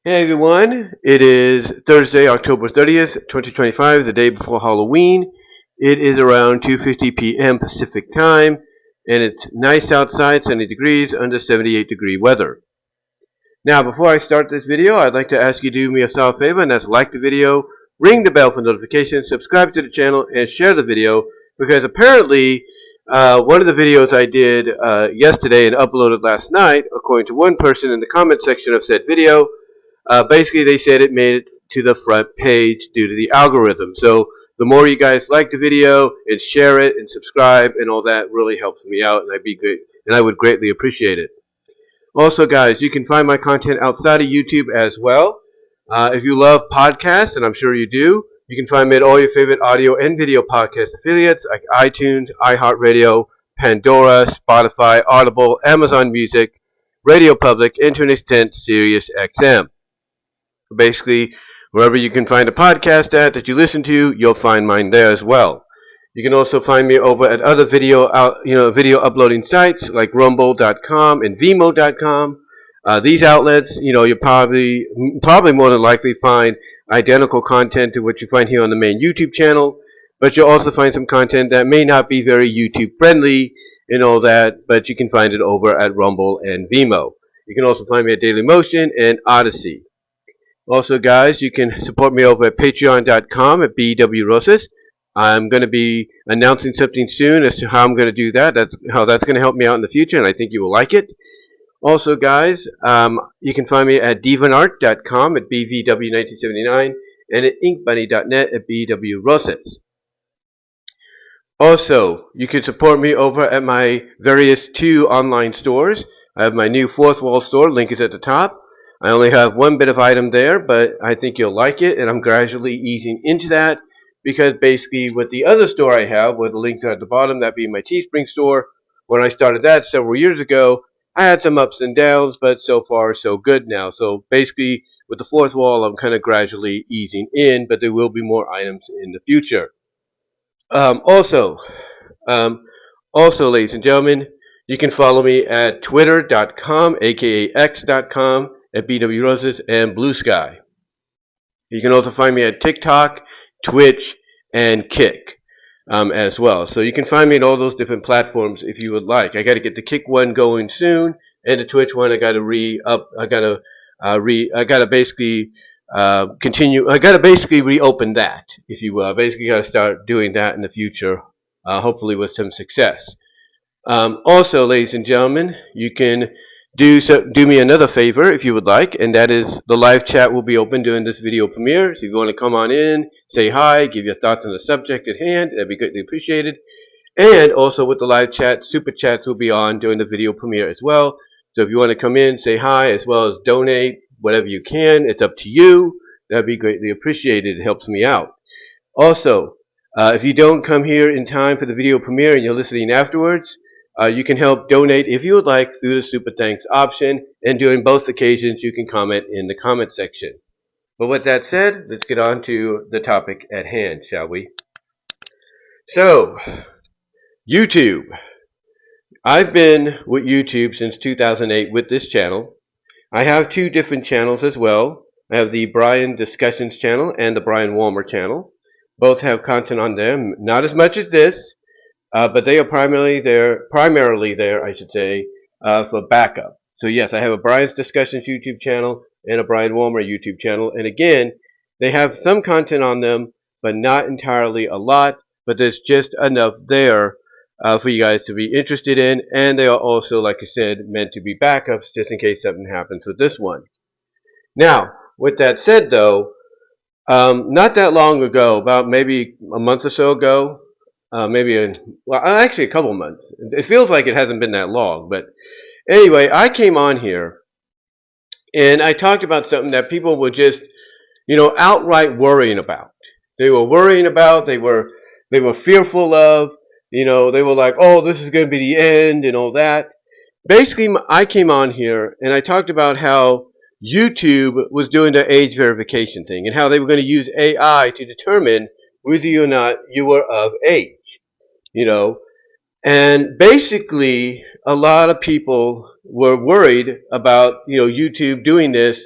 Hey everyone, it is Thursday, October 30th, 2025, the day before Halloween. It is around 2:50 p.m. Pacific time, and it's nice outside, 70 degrees, under 78-degree weather. Now, before I start this video, I'd like to ask you to do me a solid favor, and that's like the video, ring the bell for notifications, subscribe to the channel, and share the video, because apparently one of the videos I did yesterday and uploaded last night, according to one person in the comment section of said video, basically they said it made it to the front page due to the algorithm. So the more you guys like the video and share it and subscribe and all that really helps me out, and I would greatly appreciate it. Also, guys, you can find my content outside of YouTube as well. If you love podcasts, and I'm sure you do, you can find me at all your favorite audio and video podcast affiliates like iTunes, iHeartRadio, Pandora, Spotify, Audible, Amazon Music, Radio Public, and to an extent, SiriusXM. Basically, wherever you can find a podcast that you listen to, you'll find mine there as well. You can also find me over at other video uploading sites like Rumble.com and VENMO.com. These outlets, you'll probably more than likely find identical content to what you find here on the main YouTube channel, but you'll also find some content that may not be very YouTube friendly and all that, but you can find it over at Rumble and VENMO. You can also find me at Dailymotion and Odyssey. Also, guys, you can support me over at patreon.com at bwrosas. I'm going to be announcing something soon as to how I'm going to do that. How that's going to help me out in the future, and I think you will like it. Also, guys, you can find me at divanart.com at bvw1979 and at inkbunny.net at bwrosas. Also, you can support me over at my various 2 online stores. I have my new Fourth Wall store, link is at the top. I only have one bit of item there, but I think you'll like it, and I'm gradually easing into that, because basically with the other store I have, where the links are at the bottom, that being my Teespring store, when I started that several years ago, I had some ups and downs, but so far so good now. So basically, with the Fourth Wall, I'm kind of gradually easing in, but there will be more items in the future. Also, ladies and gentlemen, you can follow me at twitter.com, aka x.com, at bwrosas, and Blue Sky. You can also find me at TikTok, Twitch, and Kick as well. So you can find me on all those different platforms if you would like. I got to get the Kick one going soon, and the Twitch one I got to basically continue. I got to basically reopen that, if you will. I basically got to start doing that in the future, hopefully with some success. Also, ladies and gentlemen, you can do me another favor if you would like, and that is the live chat will be open during this video premiere. So if you want to come on in, say hi, give your thoughts on the subject at hand, that'd be greatly appreciated. And also with the live chat, SuperChats will be on during the video premiere as well. So if you want to come in, say hi, as well as donate whatever you can, it's up to you. That'd be greatly appreciated. It helps me out. Also, if you don't come here in time for the video premiere and you're listening afterwards, you can help donate if you would like through the Super Thanks option, and during both occasions you can comment in the comment section. But with that said, let's get on to the topic at hand, shall we? So, YouTube. I've been with YouTube since 2008 with this channel. I have 2 different channels as well. I have the Brian Discussions channel and the Brian Walmer channel. Both have content on them, not as much as this. But they are primarily there, I should say, for backup. So yes, I have a Brian's Discussions YouTube channel and a Brian Walmer YouTube channel. And again, they have some content on them, but not entirely a lot. But there's just enough there for you guys to be interested in. And they are also, like I said, meant to be backups just in case something happens with this one. Now, with that said though, not that long ago, about maybe a month or so ago, actually a couple months. It feels like it hasn't been that long, but anyway, I came on here and I talked about something that people were just, outright worrying about. They were worrying about, they were fearful of, they were like, oh, this is going to be the end and all that. Basically, I came on here and I talked about how YouTube was doing the age verification thing and how they were going to use AI to determine whether or not you were of age. And basically a lot of people were worried about YouTube doing this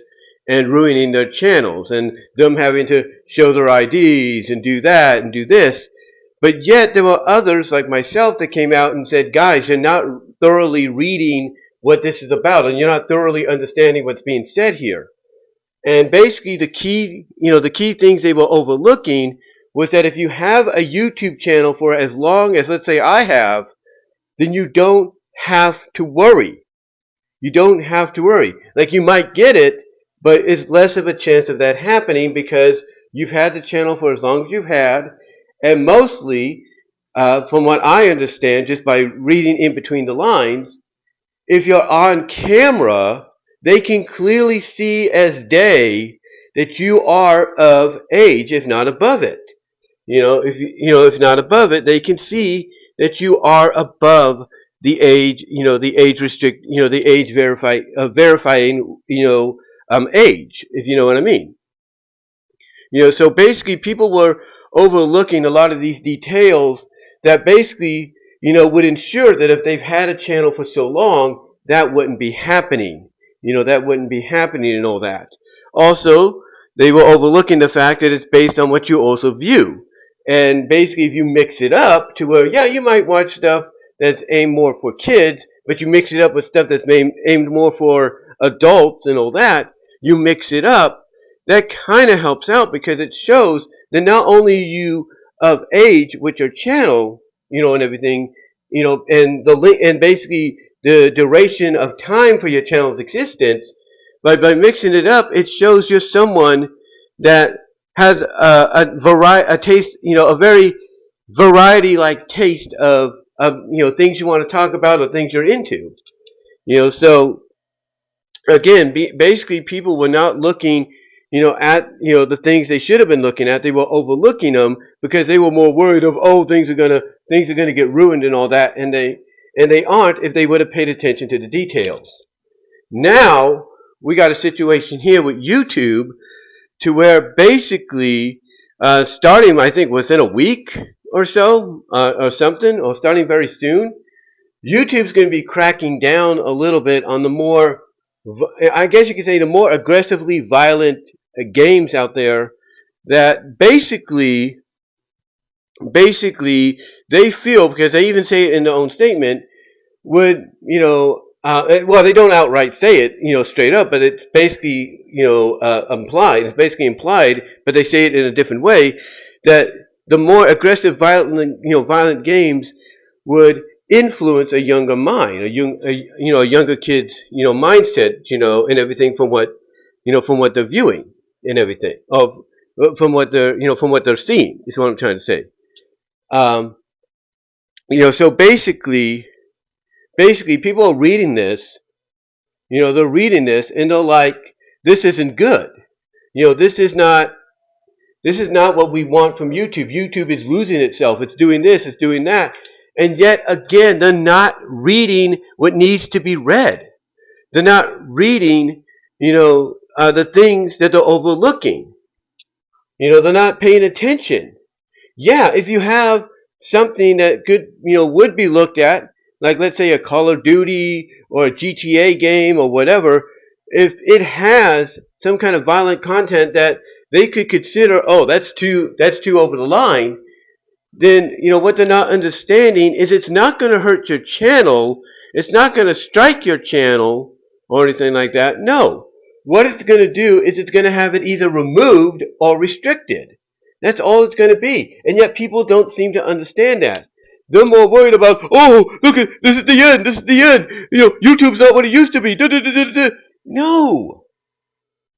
and ruining their channels and them having to show their IDs and do that and do this. But yet there were others like myself that came out and said, guys, you're not thoroughly reading what this is about, and you're not thoroughly understanding what's being said here. And basically the key things they were overlooking was that if you have a YouTube channel for as long as, let's say, I have, then you don't have to worry. You don't have to worry. Like, you might get it, but it's less of a chance of that happening because you've had the channel for as long as you've had, and mostly, from what I understand, just by reading in between the lines, if you're on camera, they can clearly see as day that you are of age, if not above it. If not above it, they can see that you are above the age, the age the age verifying, age, if you know what I mean. So basically people were overlooking a lot of these details that basically, would ensure that if they've had a channel for so long, that wouldn't be happening. That wouldn't be happening and all that. Also, they were overlooking the fact that it's based on what you also view. And basically, if you mix it up to where, yeah, you might watch stuff that's aimed more for kids, but you mix it up with stuff that's aimed more for adults and all that, you mix it up, that kind of helps out because it shows that not only are you of age with your channel, and everything, and the link, and basically the duration of time for your channel's existence, but by mixing it up, it shows you're someone that has a taste, a very variety-like taste of things you want to talk about or things you're into. So again, basically people were not looking, at the things they should have been looking at. They were overlooking them because they were more worried of, oh, things are gonna get ruined and all that, and they aren't if they would have paid attention to the details. Now we got a situation here with YouTube to where basically starting, I think, within a week or so, or something, or starting very soon, YouTube's going to be cracking down a little bit on the more, I guess you could say, the more aggressively violent games out there that basically they feel, because they even say it in their own statement, would, well, they don't outright say it, straight up, but it's basically, implied. It's basically implied, but they say it in a different way, that the more aggressive, violent games would influence a younger mind, a younger kid's, mindset, and everything from what they're viewing and everything, from what they're seeing is what I'm trying to say. So basically people are reading this, they're reading this and they're like, this isn't good. This is not what we want from YouTube. YouTube is losing itself. It's doing this, it's doing that. And yet again, they're not reading what needs to be read. They're not reading, the things that they're overlooking. They're not paying attention. Yeah, if you have something that could, would be looked at, like let's say a Call of Duty or a GTA game or whatever, if it has some kind of violent content that they could consider, oh, that's too over the line, then what they're not understanding is it's not going to hurt your channel, it's not going to strike your channel or anything like that. No, what it's going to do is it's going to have it either removed or restricted. That's all it's going to be. And yet people don't seem to understand that. They're more worried about, oh, look, this is the end, this is the end. YouTube's not what it used to be. Da, da, da, da, da.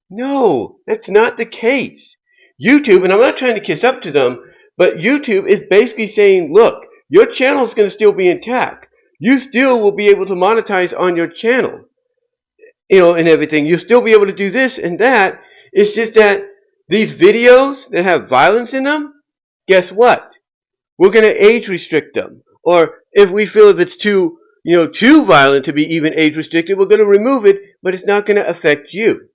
No, that's not the case. YouTube, and I'm not trying to kiss up to them, but YouTube is basically saying, look, your channel is going to still be intact. You still will be able to monetize on your channel, and everything. You'll still be able to do this and that. It's just that these videos that have violence in them, guess what? We're going to age restrict them. Or if we feel if it's too violent to be even age restricted, we're going to remove it, but it's not going to affect you.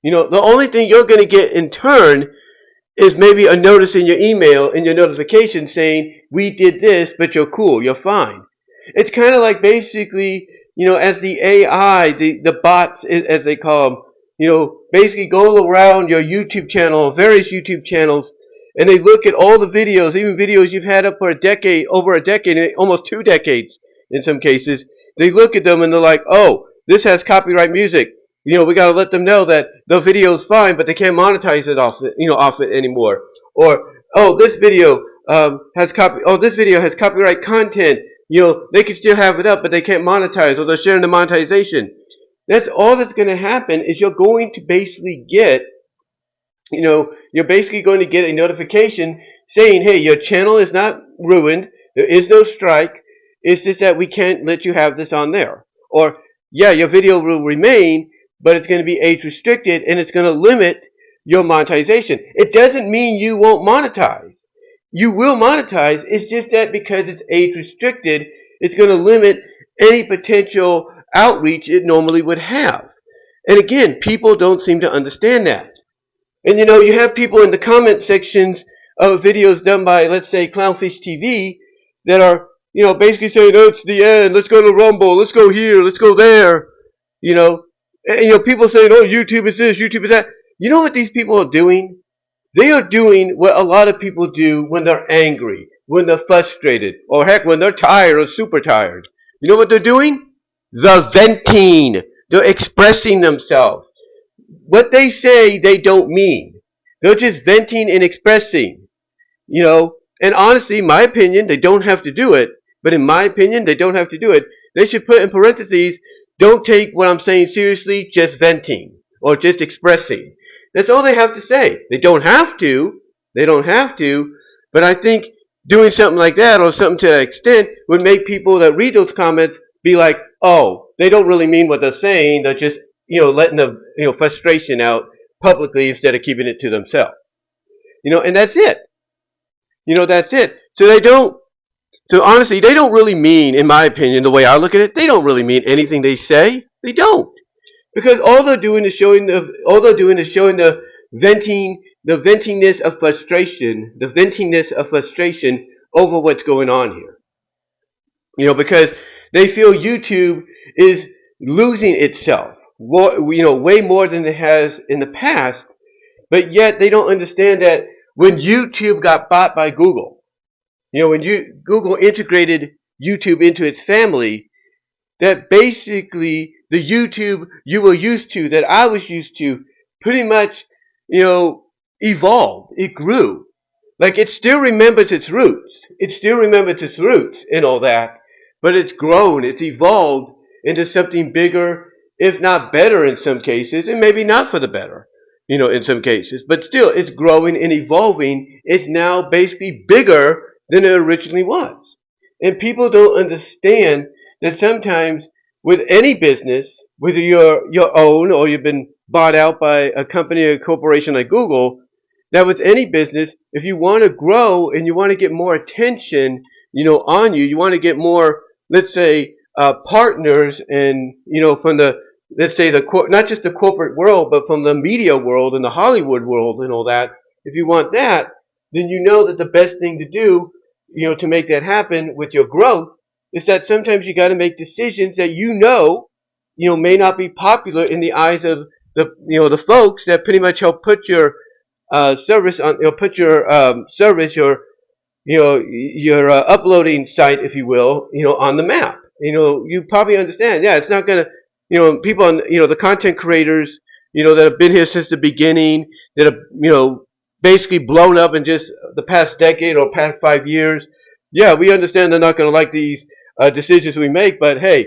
The only thing you're going to get in turn is maybe a notice in your email, in your notification saying, we did this, but you're cool, you're fine. It's kind of like basically, as the AI, the bots, as they call them, basically go around your YouTube channel, various YouTube channels, and they look at all the videos, even videos you've had up for a decade, over a decade, almost 2 decades in some cases. They look at them and they're like, oh, this has copyright music. We got to let them know that the video's fine, but they can't monetize it off it anymore. Or, oh, this video this video has copyright content. They can still have it up, but they can't monetize, or they're sharing the monetization. That's all that's going to happen is you're going to basically get, you're basically going to get a notification saying, hey, your channel is not ruined. There is no strike. It's just that we can't let you have this on there. Or, yeah, your video will remain, but it's going to be age restricted, and it's going to limit your monetization. It doesn't mean you won't monetize. You will monetize. It's just that because it's age restricted, it's going to limit any potential outreach it normally would have. And again, people don't seem to understand that. And you have people in the comment sections of videos done by, let's say, Clownfish TV that are, basically saying, oh, it's the end, let's go to Rumble, let's go here, let's go there. And people saying, oh, YouTube is this, YouTube is that. You know what these people are doing? They are doing what a lot of people do when they're angry, when they're frustrated, or heck, when they're tired or super tired. You know what they're doing? They're venting. They're expressing themselves. What they say, they don't mean. They're just venting and expressing. And honestly, in my opinion, they don't have to do it. But in my opinion, they don't have to do it. They should put in parentheses, don't take what I'm saying seriously, just venting or just expressing. That's all they have to say. They don't have to. They don't have to. But I think doing something like that or something to that extent would make people that read those comments be like, oh, they don't really mean what they're saying. They're just, letting the, frustration out publicly instead of keeping it to themselves. And that's it. That's it. So honestly, they don't really mean, in my opinion, the way I look at it, they don't really mean anything they say. They don't. Because all they're doing is showing the ventingness of frustration over what's going on here. Because they feel YouTube is losing itself, way more than it has in the past, but yet they don't understand that when YouTube got bought by Google, when Google integrated YouTube into its family, that basically the YouTube you were used to, that I was used to, pretty much, evolved. It grew. Like, it still remembers its roots. It still remembers its roots and all that, but it's grown. It's evolved into something bigger, if not better in some cases, and maybe not for the better, in some cases. But still, it's growing and evolving. It's now basically bigger than it originally was. And people don't understand that sometimes with any business, whether you're your own or you've been bought out by a company or a corporation like Google, that with any business, if you want to grow and you want to get more attention, on you, you want to get more, let's say, partners, and from the, let's say, not just the corporate world, but from the media world and the Hollywood world and all that. If you want that, then you know that the best thing to do, to make that happen with your growth, is that sometimes you got to make decisions that may not be popular in the eyes of the folks that pretty much help put your service on, put your service, your uploading site, if you will, on the map. You probably understand. Yeah, it's not gonna, people on, the content creators, that have been here since the beginning, that have, basically blown up in just the past decade or past 5 years. Yeah, we understand they're not going to like these decisions we make, but hey,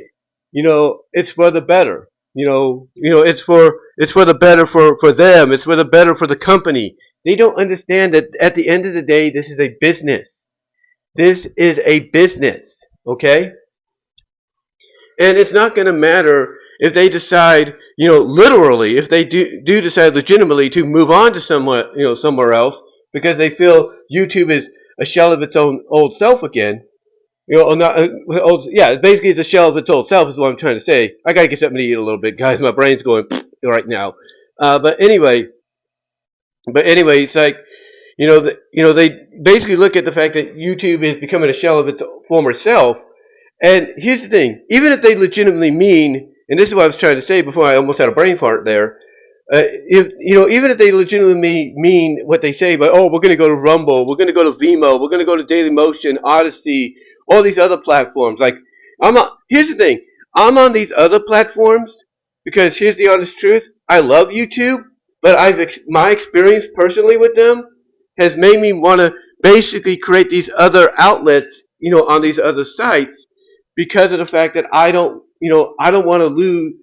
it's for the better. It's for the better for them. It's for the better for the company. They don't understand that at the end of the day, this is a business. This is a business, okay? And it's not going to matter if they decide, literally, if they do decide legitimately to move on to somewhere else, because they feel YouTube is a shell of its own old self again. Basically it's a shell of its old self is what I'm trying to say. I gotta get something to eat a little bit, guys. My brain's going right now. But anyway, it's like, they basically look at the fact that YouTube is becoming a shell of its former self. And here's the thing: even if they legitimately mean, and this is what I was trying to say before I almost had a brain fart there, Even if they legitimately mean what they say, but oh, we're going to go to Rumble, we're going to go to VENMO, we're going to go to Dailymotion, Odyssey, all these other platforms. Like, here's the thing, I'm on these other platforms because here's the honest truth: I love YouTube, but my experience personally with them has made me want to basically create these other outlets, on these other sites because of the fact that I don't want to lose.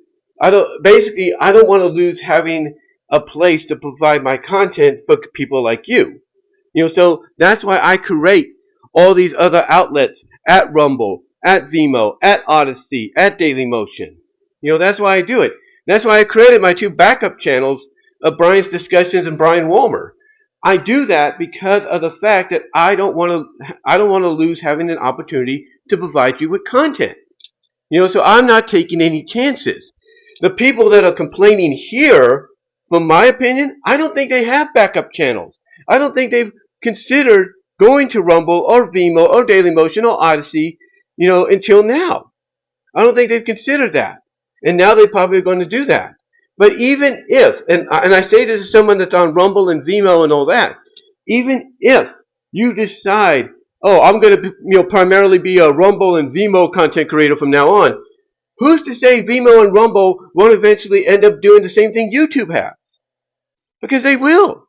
I don't want to lose having a place to provide my content for people like you. So that's why I create all these other outlets at Rumble, at VEMO, at Odyssey, at Dailymotion. That's why I do it. That's why I created my two backup channels of Brian's Discussions and Brian Walmer. I do that because of the fact that I don't want to lose having an opportunity to provide you with content. So I'm not taking any chances. The people that are complaining here, from my opinion, I don't think they have backup channels. I don't think they've considered going to Rumble or VEMO or Dailymotion or Odyssey, until now. I don't think they've considered that. And now they're probably going to do that. But even if, and I say this as someone that's on Rumble and VEMO and all that, even if you decide, oh, I'm going to primarily be a Rumble and VEMO content creator from now on, who's to say VEMO and Rumble won't eventually end up doing the same thing YouTube has? Because they will.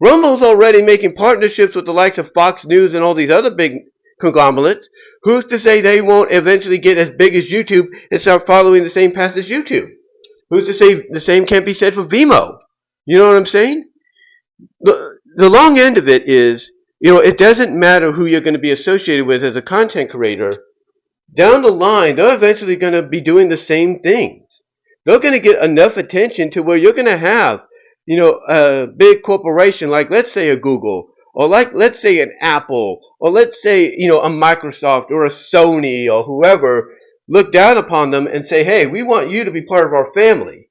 Rumble's already making partnerships with the likes of Fox News and all these other big conglomerates. Who's to say they won't eventually get as big as YouTube and start following the same path as YouTube? Who's to say the same can't be said for VEMO? You know what I'm saying? The long end of it is, it doesn't matter who you're going to be associated with as a content creator. Down the line, they're eventually going to be doing the same things. They're going to get enough attention to where you're going to have, a big corporation like, let's say, a Google, or like, let's say, an Apple, or let's say, a Microsoft or a Sony or whoever, look down upon them and say, hey, we want you to be part of our family.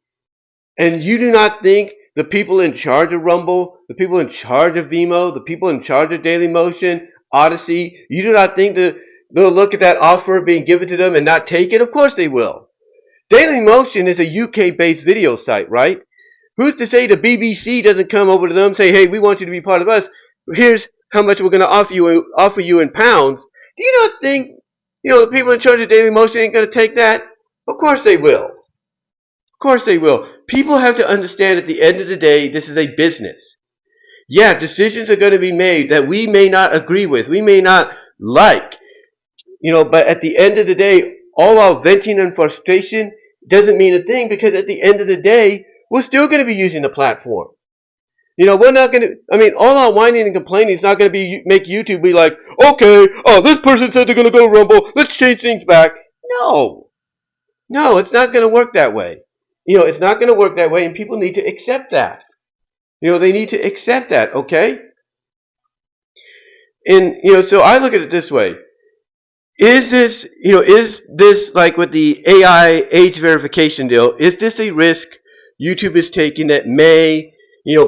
And you do not think the people in charge of Rumble, the people in charge of VEMO, the people in charge of Dailymotion, Odyssey, you do not think that they'll look at that offer being given to them and not take it? Of course they will. Dailymotion is a UK-based video site, right? Who's to say the BBC doesn't come over to them and say, hey, we want you to be part of us. Here's how much we're going to offer you in pounds. Do you not think, the people in charge of Dailymotion ain't going to take that? Of course they will. Of course they will. People have to understand at the end of the day, this is a business. Yeah, decisions are going to be made that we may not agree with, we may not like. But at the end of the day, all our venting and frustration doesn't mean a thing, because at the end of the day, we're still going to be using the platform. We're not going to, all our whining and complaining is not going to make YouTube be like, okay, oh, this person said they're going to go Rumble, let's change things back. No, it's not going to work that way. It's not going to work that way, and people need to accept that. They need to accept that, okay? And, so I look at it this way. Is this like with the AI age verification deal, is this a risk YouTube is taking that may,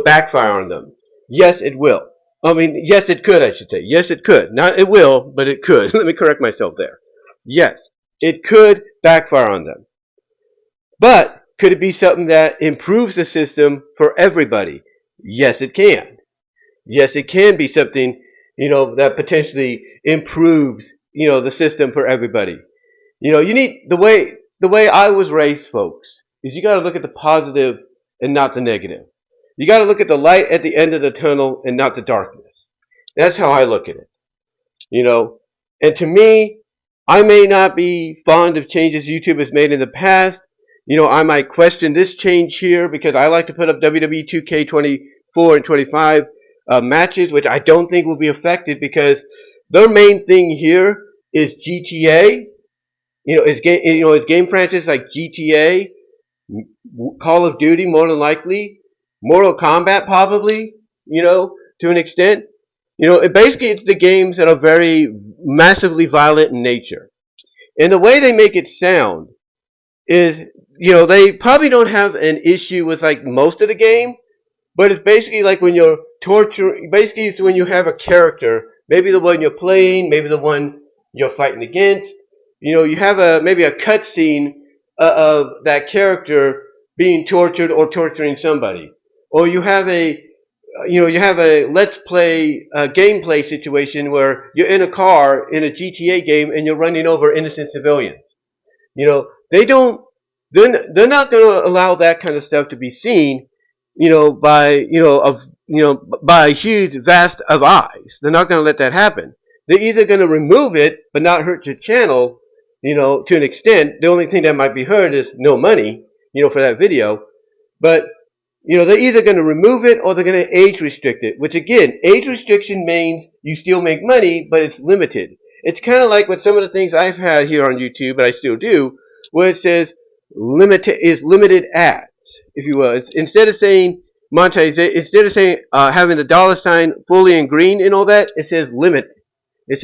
backfire on them? Yes, it will. Yes, it could, I should say. Yes, it could. Not it will, but it could. Let me correct myself there. Yes, it could backfire on them. But could it be something that improves the system for everybody? Yes, it can. Yes, it can be something, that potentially improves, the system for everybody. You need, the way I was raised, folks, is you got to look at the positive and not the negative. You got to look at the light at the end of the tunnel and not the darkness. That's how I look at it. And to me, I may not be fond of changes YouTube has made in the past. I might question this change here because I like to put up WWE 2K24 and 25 matches, which I don't think will be affected because their main thing here is GTA. Is game franchises like GTA, Call of Duty more than likely, Mortal Kombat probably, to an extent. Basically it's the games that are very massively violent in nature. And the way they make it sound is, they probably don't have an issue with like most of the game, but it's basically like when you're torturing, basically it's when you have a character, maybe the one you're playing, maybe the one you're fighting against, you have maybe a cutscene of that character being tortured or torturing somebody, or you have a let's play gameplay situation where you're in a car in a GTA game and you're running over innocent civilians. You know, they don't. They're not going to allow that kind of stuff to be seen. By by a huge vast of eyes. They're not going to let that happen. They're either going to remove it but not hurt your channel. To an extent. The only thing that might be hurt is no money. For that video, but they're either going to remove it or they're going to age restrict it, which again, age restriction means you still make money, but it's limited. It's kind of like with some of the things I've had here on YouTube, but I still do, where it says limited ads, if you will. Instead of saying monetization, instead of saying having the dollar sign fully in green and all that, it says limit. It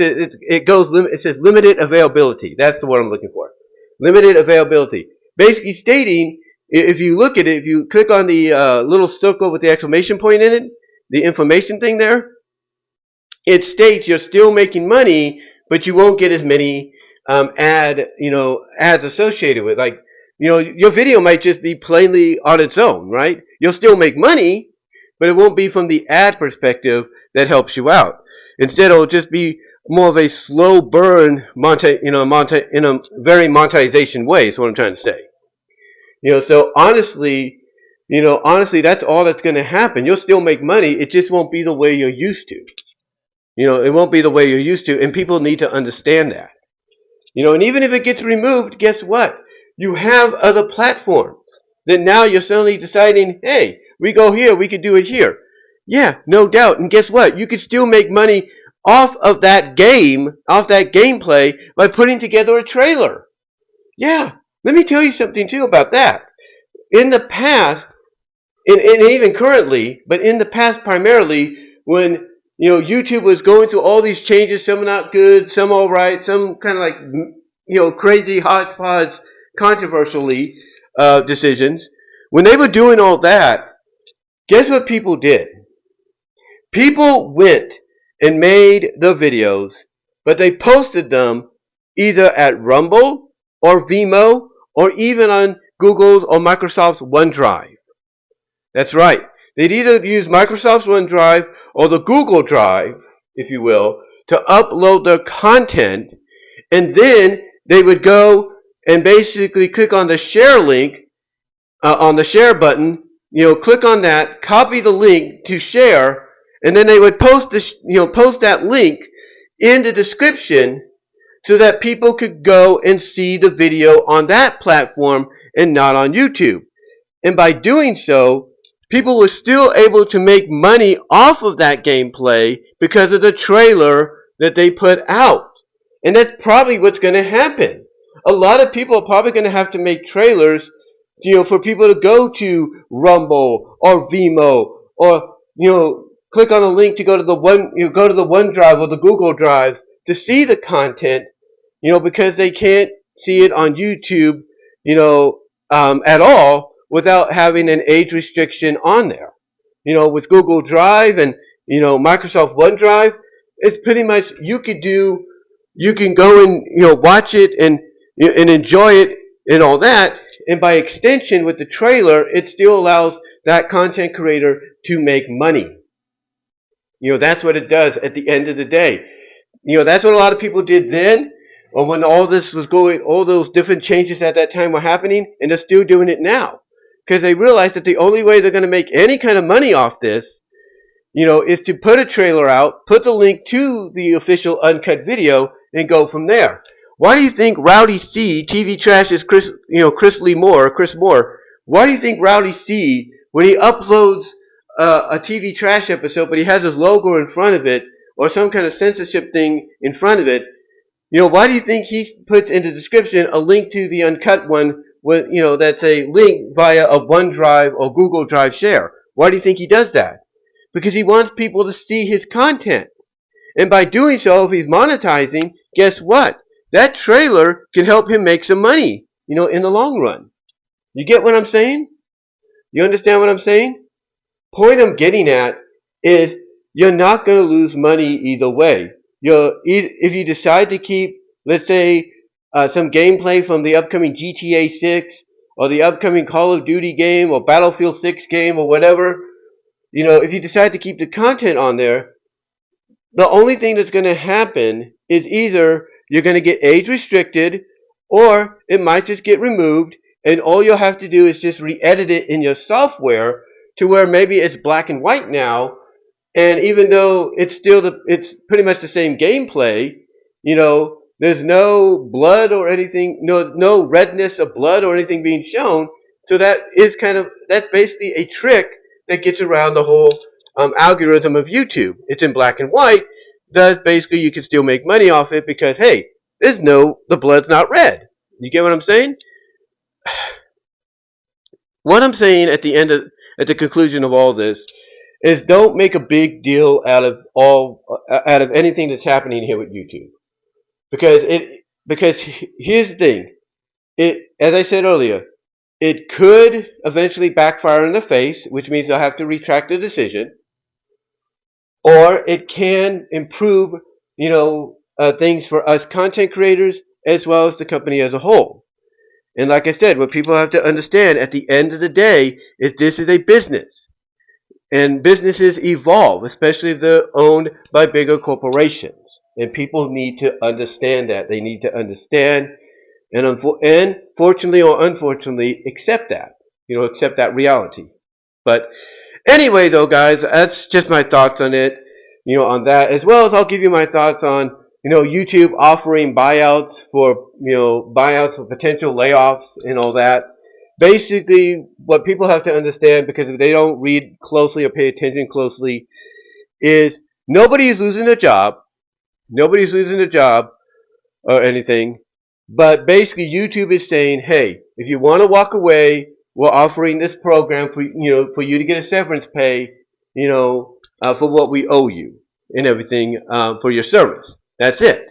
says limited availability. That's the word I'm looking for. Limited availability. Basically stating, if you look at it, if you click on the little circle with the exclamation point in it, the information thing there, it states you're still making money, but you won't get as many ads associated with. Like, your video might just be plainly on its own, right? You'll still make money, but it won't be from the ad perspective that helps you out. Instead, it'll just be more of a slow burn, in a very monetization way. Is what I'm trying to say. So honestly, that's all that's going to happen. You'll still make money. It just won't be the way you're used to. It won't be the way you're used to, and people need to understand that. And even if it gets removed, guess what? You have other platforms that now you're suddenly deciding, hey, we go here, we could do it here. Yeah, no doubt. And guess what? You could still make money off of that game, off that gameplay, by putting together a trailer. Yeah. Let me tell you something too about that. In the past, and even currently, but in the past primarily, when YouTube was going through all these changes, some are not good, some all right, some kind of like crazy hodgepodge, controversially decisions. When they were doing all that, guess what people did? People went and made the videos, but they posted them either at Rumble or VENMO, or even on Google's or Microsoft's OneDrive. That's right. They'd either use Microsoft's OneDrive or the Google Drive, if you will, to upload their content, and then they would go and basically click on the share link, on the share button, click on that, copy the link to share, and then they would post that link in the description so that people could go and see the video on that platform and not on YouTube. And by doing so, people were still able to make money off of that gameplay because of the trailer that they put out. And that's probably what's going to happen. A lot of people are probably going to have to make trailers, for people to go to Rumble or VENMO, or click on a link to go to the OneDrive or the Google Drive to see the content, because they can't see it on YouTube, at all without having an age restriction on there. With Google Drive and, Microsoft OneDrive, it's pretty much, you can go and, watch it and enjoy it and all that. And by extension, with the trailer, it still allows that content creator to make money. That's what it does at the end of the day. That's what a lot of people did then, or when all this was going, all those different changes at that time were happening, and they're still doing it now. Because they realize that the only way they're going to make any kind of money off this, is to put a trailer out, put the link to the official uncut video, and go from there. Why do you think Rowdy C, TV Trash is Chris Moore, why do you think Rowdy C, when he uploads a TV Trash episode, but he has his logo in front of it, or some kind of censorship thing in front of it, why do you think he puts in the description a link to the uncut one with, that's a link via a OneDrive or Google Drive share? Why do you think he does that? Because he wants people to see his content. And by doing so, if he's monetizing, guess what? That trailer can help him make some money, in the long run. You get what I'm saying? You understand what I'm saying? Point I'm getting at is you're not going to lose money either way. If you decide to keep, let's say, some gameplay from the upcoming GTA 6 or the upcoming Call of Duty game or Battlefield 6 game or whatever, if you decide to keep the content on there, the only thing that's going to happen is either you're going to get age restricted, or it might just get removed, and all you'll have to do is just re-edit it in your software to where maybe it's black and white now, and even though it's pretty much the same gameplay, there's no blood or anything, no redness of blood or anything being shown. So that's basically a trick that gets around the whole algorithm of YouTube. It's in black and white. Thus, basically, you can still make money off it because, hey, the blood's not red. You get what I'm saying? What I'm saying at the conclusion of all this is, don't make a big deal out of anything that's happening here with YouTube, because here's the thing. As I said earlier, it could eventually backfire in the face, which means they'll have to retract the decision, or it can improve, things for us content creators as well as the company as a whole. And like I said, what people have to understand at the end of the day is this is a business. And businesses evolve, especially if they're owned by bigger corporations. And people need to understand that. They need to understand and fortunately or unfortunately accept that. Accept that reality. But anyway, though, guys, that's just my thoughts on it. On that, as well as I'll give you my thoughts on YouTube offering buyouts for potential layoffs and all that. Basically, what people have to understand, because if they don't read closely or pay attention closely, is nobody is losing a job. Nobody's losing a job or anything. But basically, YouTube is saying, hey, if you want to walk away, we're offering this program for you to get a severance pay, for what we owe you and everything for your service. That's it.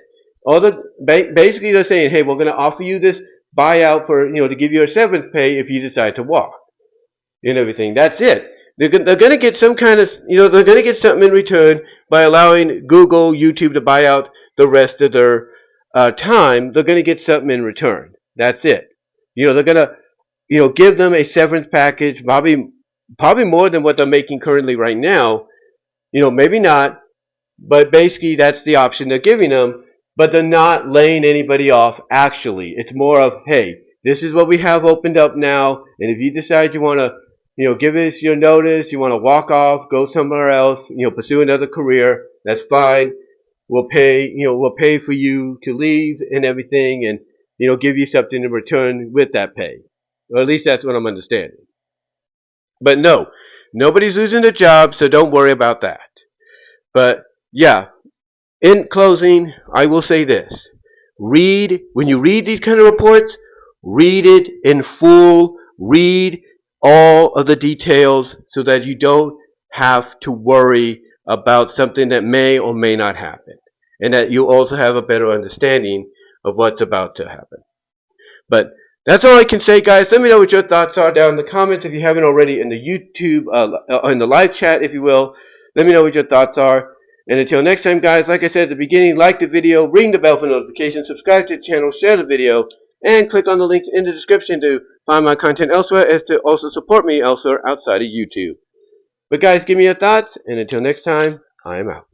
Basically, they're saying, hey, we're going to offer you this buyout for to give you a severance pay if you decide to walk and everything. That's it. They're going to get some kind of they're going to get something in return by allowing Google, YouTube to buy out the rest of their time. They're going to get something in return. That's it. They're going to give them a severance package, probably more than what they're making currently right now. Maybe not, but basically that's the option they're giving them. But they're not laying anybody off, actually. It's more of, hey, this is what we have opened up now, and if you decide you want to, give us your notice, you want to walk off, go somewhere else, pursue another career, that's fine. We'll pay for you to leave and everything, and, give you something in return with that pay. Or at least that's what I'm understanding. But no, nobody's losing a job, so don't worry about that. But, yeah. In closing, I will say this. When you read these kind of reports, read it in full. Read all of the details so that you don't have to worry about something that may or may not happen. And that you also have a better understanding of what's about to happen. But that's all I can say, guys. Let me know what your thoughts are down in the comments if you haven't already, in the YouTube, in the live chat, if you will. Let me know what your thoughts are. And until next time, guys, like I said at the beginning, like the video, ring the bell for notifications, subscribe to the channel, share the video, and click on the links in the description to find my content elsewhere, as to also support me elsewhere outside of YouTube. But guys, give me your thoughts, and until next time, I am out.